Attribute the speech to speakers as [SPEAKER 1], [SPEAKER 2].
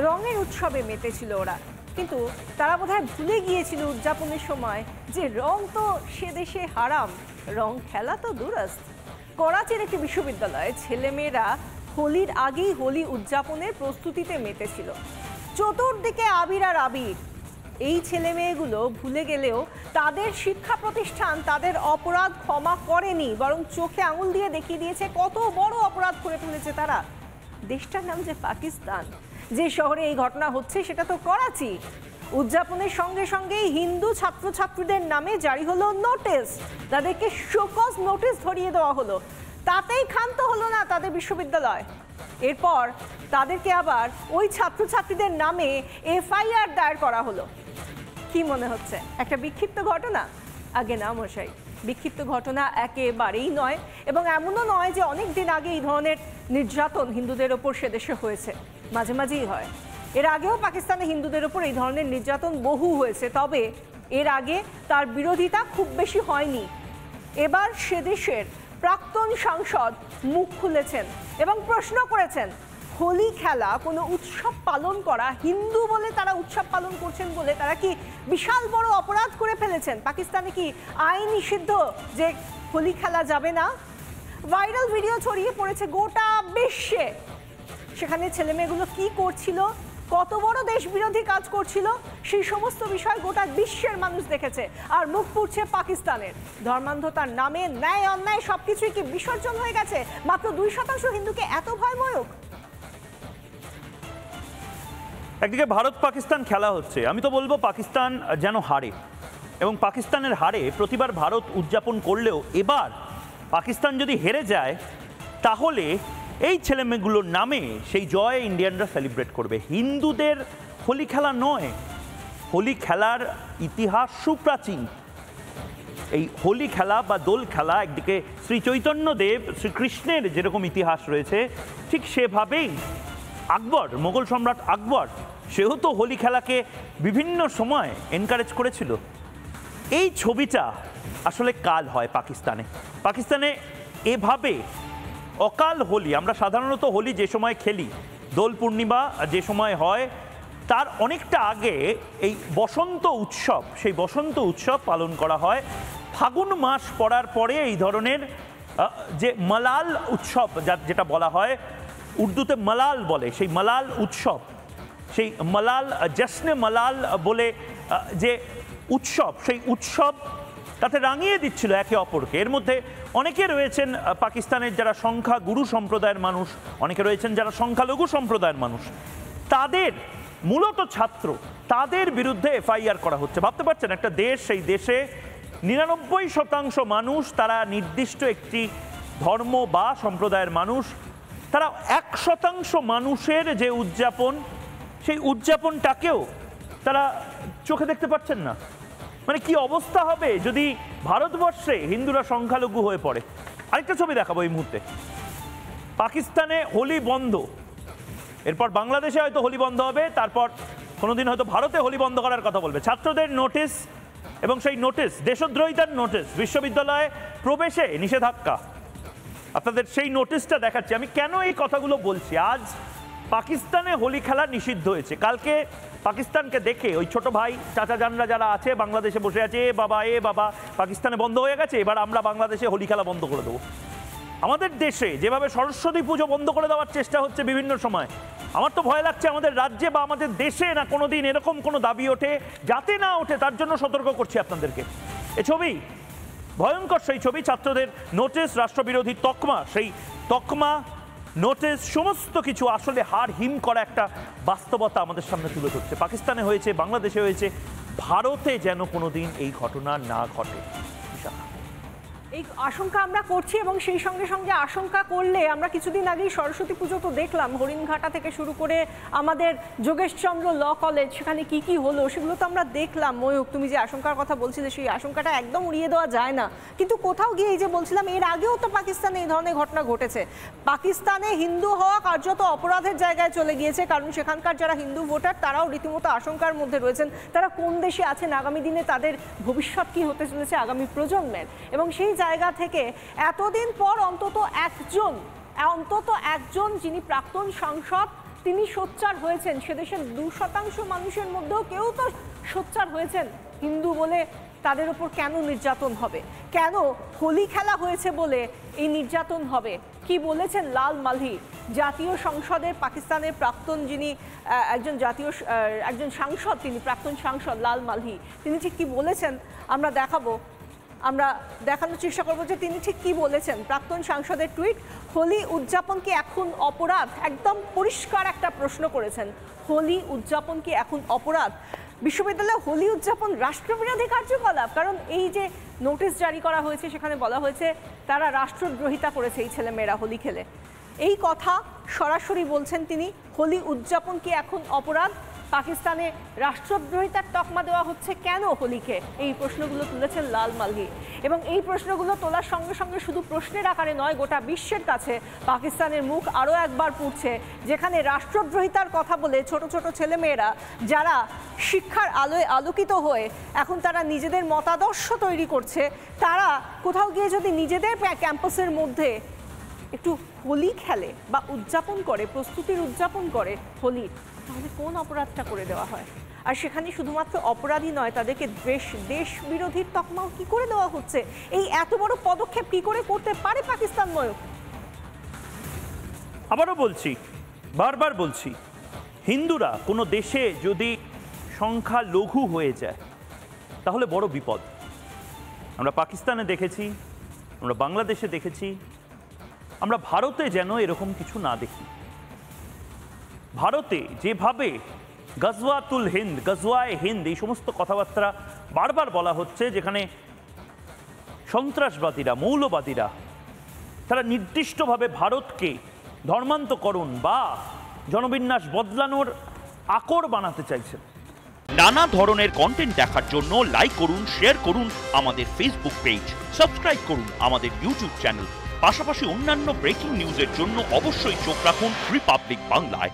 [SPEAKER 1] রঙের উৎসবে মেতেছিল ওরা, কিন্তু তারা বোধহয় ভুলে গিয়েছিল উদযাপনের সময় যে রং তো সে দেশে হারাম, রং খেলা তো দুরস্ত। করাচির একটি বিশ্ববিদ্যালয়ে ছেলেমেয়েরা হোলির আগেই হোলি উদযাপনের প্রস্তুতিতে মেতেছিল। চতুর্দিকে আবির আর আবির। এই ছেলে মেয়েগুলো ভুলে গেলেও তাদের শিক্ষা প্রতিষ্ঠান তাদের অপরাধ ক্ষমা করেনি, বরং চোখে আঙুল দিয়ে দেখিয়ে দিয়েছে কত বড় অপরাধ করে ফেলেছে তারা। দেশটার নাম যে পাকিস্তান, যে শহরে এই ঘটনা হচ্ছে সেটা তো করাচি। উদযাপনের সঙ্গে সঙ্গেই হিন্দু ছাত্রছাত্রীদের নামে জারি হলো নোটিশ, তাদেরকে শোকজ নোটিশ ধরিয়ে দেওয়া হলো। তাতেই ক্ষান্ত হলো না তাদের বিশ্ববিদ্যালয়। এরপর তাদেরকে আবার ওই ছাত্রছাত্রীদের নামে এফআইআর দায়ের করা হলো। কি মনে হচ্ছে একটা বিক্ষিপ্ত ঘটনা? আগে না মশাই, বিক্ষিপ্ত ঘটনা একেবারেই নয়, এবং এমনও নয় যে অনেক দিন আগে এই ধরনের নির্যাতন হিন্দুদের ওপর সে দেশে হয়েছে, মাঝে মাঝেই হয়। এর আগেও পাকিস্তানে হিন্দুদের ওপর এই ধরনের নির্যাতন বহু হয়েছে, তবে এর আগে তার বিরোধিতা খুব বেশি হয়নি। এবার সে দেশের প্রাক্তন সাংসদ মুখ খুলেছেন এবং প্রশ্ন করেছেন, হোলি খেলা কোনো উৎসব পালন করা, হিন্দু বলে তারা উৎসব পালন করছেন বলে তারা কি বিশাল বড় অপরাধ করে ফেলেছেন? পাকিস্তানে কি আইন নিষিদ্ধ যে হোলি খেলা যাবে না? ভাইরাল ভিডিও ছড়িয়ে পড়েছে গোটা বিশ্বে। সেখানে ছেলেমেয়েগুলো কি করছিল, কত বড় দেশ বিরোধী কাজ করছিল, সেই সমস্ত বিষয় গোটা বিশ্বের মানুষ দেখেছে। আর মুখ পুড়ছে পাকিস্তানের। ধর্মান্ধতার নামে ন্যায় অন্যায় সবকিছুই কি বিসর্জন হয়ে গেছে? মাত্র 2% হিন্দুকে এত ভয়ময়ক।
[SPEAKER 2] একদিকে ভারত পাকিস্তান খেলা হচ্ছে, আমি তো বলবো পাকিস্তান যেন হারে, এবং পাকিস্তানের হারে প্রতিবার ভারত উদযাপন করলেও এবার পাকিস্তান যদি হেরে যায় তাহলে এই ছেলেমেয়েগুলোর নামে সেই জয় ইন্ডিয়ানরা সেলিব্রেট করবে। হিন্দুদের হোলি খেলা নয়, হোলি খেলার ইতিহাস সুপ্রাচীন। এই হোলি খেলা বা দোল খেলা একদিকে শ্রী চৈতন্যদেব শ্রীকৃষ্ণের যেরকম ইতিহাস রয়েছে, ঠিক সেভাবেই আকবর, মোগল সম্রাট আকবর, সেও তো হোলি খেলাকে বিভিন্ন সময় এনকারেজ করেছিল। এই ছবিটা আসলে কাল হয় পাকিস্তানে। পাকিস্তানে এভাবে অকাল হোলি, আমরা সাধারণত হোলি যে সময় খেলি, দোল পূর্ণিমা যে সময় হয়, তার অনেকটা আগে এই বসন্ত উৎসব, সেই বসন্ত উৎসব পালন করা হয়। ফাগুন মাস পড়ার পরে এই ধরনের যে মালাল উৎসব যেটা বলা হয়, উর্দুতে মালাল বলে, সেই মালাল উৎসব, সেই মালাল জশ্নে মালাল বলে যে উৎসব, সেই উৎসব তাতে রাঙিয়ে দিচ্ছিল একে অপরকে। এর মধ্যে অনেকে রয়েছেন পাকিস্তানের যারা সংখ্যাগুরু সম্প্রদায়ের মানুষ, অনেকে রয়েছেন যারা সংখ্যালঘু সম্প্রদায়ের মানুষ, তাদের মূলত ছাত্র, তাদের বিরুদ্ধে এফআইআর করা হচ্ছে। ভাবতে পারছেন একটা দেশ, সেই দেশে 99% মানুষ তারা নির্দিষ্ট একটি ধর্ম বা সম্প্রদায়ের মানুষ, তারা 1% মানুষের যে উদযাপন, সেই উদযাপনটাকেও তারা চোখে দেখতে পাচ্ছেন না। মানে কি অবস্থা হবে যদি ভারতবর্ষে হিন্দুরা সংখ্যালঘু হয়ে পড়ে। আরেকটা ছবি দেখাবো এই মুহূর্তে। পাকিস্তানে হোলি বন্ধ, এরপর বাংলাদেশে হয়তো হোলি বন্ধ হবে, তারপর কোনোদিন হয়তো ভারতে হোলি বন্ধ করার কথা বলবে। ছাত্রদের নোটিশ, এবং সেই নোটিশ দেশদ্রোহিতার নোটিশ, বিশ্ববিদ্যালয়ে প্রবেশে নিষেধাজ্ঞা। আপনাদের সেই নোটিশটা দেখাচ্ছি। আমি কেন এই কথাগুলো বলছি? আজ পাকিস্তানে হোলি খেলা নিষিদ্ধ হয়েছে। কালকে পাকিস্তানকে দেখে ওই ছোট ভাই চাচা জানরা যারা আছে বাংলাদেশে বসে আছে, এ বাবা পাকিস্তানে বন্ধ হয়ে গেছে, এবার আমরা বাংলাদেশে হোলি খেলা বন্ধ করে দেবো। আমাদের দেশে যেভাবে সরস্বতী পুজো বন্ধ করে দেওয়ার চেষ্টা হচ্ছে বিভিন্ন সময়, আমার তো ভয় লাগছে আমাদের রাজ্যে বা আমাদের দেশে না কোনোদিন এরকম কোনো দাবি ওঠে, যাতে না ওঠে তার জন্য সতর্ক করছি আপনাদেরকে। এ ছবি ভয়ঙ্কর, সেই ছবি, ছাত্রদের নোটিশ, রাষ্ট্রবিরোধী তকমা, সেই তকমা, নোটিশ, সমস্ত কিছু আসলে হাড় হিম করা একটা বাস্তবতা আমাদের সামনে তুলে ধরছে। পাকিস্তানে হয়েছে, বাংলাদেশে হয়েছে, ভারতে যেন কোনোদিন এই ঘটনা না ঘটে।
[SPEAKER 1] এই আশঙ্কা আমরা করছি, এবং সেই সঙ্গে সঙ্গে আশঙ্কা করলে আমরা কিছুদিন আগেই সরস্বতী পুজো তো দেখলাম, হরিণঘাটা থেকে শুরু করে আমাদের যোগেশচন্দ্র ল কলেজ, সেখানে কি কি হলো সেগুলো তো আমরা দেখলাম। ময়ূক, তুমি যে আশঙ্কার কথা বলছিলে সেই আশঙ্কাটা একদম উড়িয়ে দেওয়া যায় না। কিন্তু কোথাও গিয়ে এই যে বলছিলাম, এর আগেও তো পাকিস্তানে এই ধরনের ঘটনা ঘটেছে। পাকিস্তানে হিন্দু হওয়া কার্যত অপরাধের জায়গায় চলে গিয়েছে, কারণ সেখানকার যারা হিন্দু ভোটার তারাও রীতিমতো আশঙ্কার মধ্যে রয়েছেন, তারা কোন দেশে আছেন, আগামী দিনে তাদের ভবিষ্যৎ কি হতে চলেছে আগামী প্রজন্মের। এবং সেই জায়গা থেকে এতদিন পর অন্তত একজন যিনি প্রাক্তন সাংসদ, তিনি সোচ্চার হয়েছেন, সে দেশের 2% মানুষের মধ্যেও কেউ তো সোচ্চার হয়েছেন হিন্দু বলে তাদের উপর কেন নির্যাতন হবে, কেন হোলি খেলা হয়েছে বলে এই নির্যাতন হবে। কি বলেছেন লাল মালহি, জাতীয় সংসদের পাকিস্তানের প্রাক্তন, যিনি একজন সাংসদ, তিনি প্রাক্তন সাংসদ লাল মালহি, তিনি ঠিক কি বলেছেন আমরা দেখানোর চেষ্টা করবো যে তিনি ঠিক কি বলেছেন। প্রাক্তন সাংসদের টুইট, হোলি উদযাপন কি এখন অপরাধ? একদম পরিষ্কার একটা প্রশ্ন করেছেন, হোলি উদযাপন কি এখন অপরাধ? বিশ্ববিদ্যালয়ে হোলি উদযাপন রাষ্ট্রবিরোধী কার্যকলাপ, কারণ এই যে নোটিশ জারি করা হয়েছে সেখানে বলা হয়েছে তারা রাষ্ট্রদ্রোহিতা করেছে এই ছেলেমেয়েরা হোলি খেলে। এই কথা সরাসরি বলছেন তিনি। হোলি উদযাপন কি এখন অপরাধ? পাকিস্তানে রাষ্ট্রদ্রোহিতার তকমা দেওয়া হচ্ছে কেন হোলিকে? এই প্রশ্নগুলো তুলেছেন লাল মালহি, এবং এই প্রশ্নগুলো তোলার সঙ্গে সঙ্গে শুধু প্রশ্নের আকারে নয়, গোটা বিশ্বের কাছে পাকিস্তানের মুখ আরও একবার পুড়ছে, যেখানে রাষ্ট্রদ্রোহিতার কথা বলে ছোট ছোট ছেলেমেয়েরা যারা শিক্ষার আলোয় আলোকিত হয়ে এখন তারা নিজেদের মতাদর্শ তৈরি করছে, তারা কোথাও গিয়ে যদি নিজেদের ক্যাম্পাসের মধ্যে একটু হোলি খেলে বা উদযাপন করে, প্রস্তুতির উদযাপন করে হোলির, তাহলে কোন অপরাধটা করে দেওয়া হয়? আর সেখানে শুধুমাত্র অপরাধী নয়, তাদেরকে দেশ বিরোধীর তকমাও কি করে দেওয়া হচ্ছে? এই এত বড় পদক্ষেপ কি করে করতে পারে পাকিস্তান? ময়ূর,
[SPEAKER 2] আবারও বলছি, বারবার বলছি, হিন্দুরা কোনো দেশে যদি সংখ্যা লঘু হয়ে যায় তাহলে বড় বিপদ। আমরা পাকিস্তানে দেখেছি, আমরা বাংলাদেশে দেখেছি, আমরা ভারতে যেন এরকম কিছু না দেখি। ভারতে যেভাবে গজওয়াতুল হিন্দ, গজওয়ায়ে হিন্দ, এই সমস্ত কথাবার্তা বারবার বলা হচ্ছে, যেখানে সন্ত্রাসবাদীরা, মৌলবাদীরা তারা নির্দিষ্টভাবে ভারতকে ধর্মান্তকরণ বা জনবিন্যাস বদলানোর আকর বানাতে চাইছেন।
[SPEAKER 3] নানা ধরনের কন্টেন্ট দেখার জন্য লাইক করুন, শেয়ার করুন আমাদের ফেসবুক পেজ, সাবস্ক্রাইব করুন আমাদের ইউটিউব চ্যানেল। পাশাপাশি অন্যান্য ব্রেকিং নিউজের জন্য অবশ্যই চোখ রাখুন রিপাবলিক বাংলায়।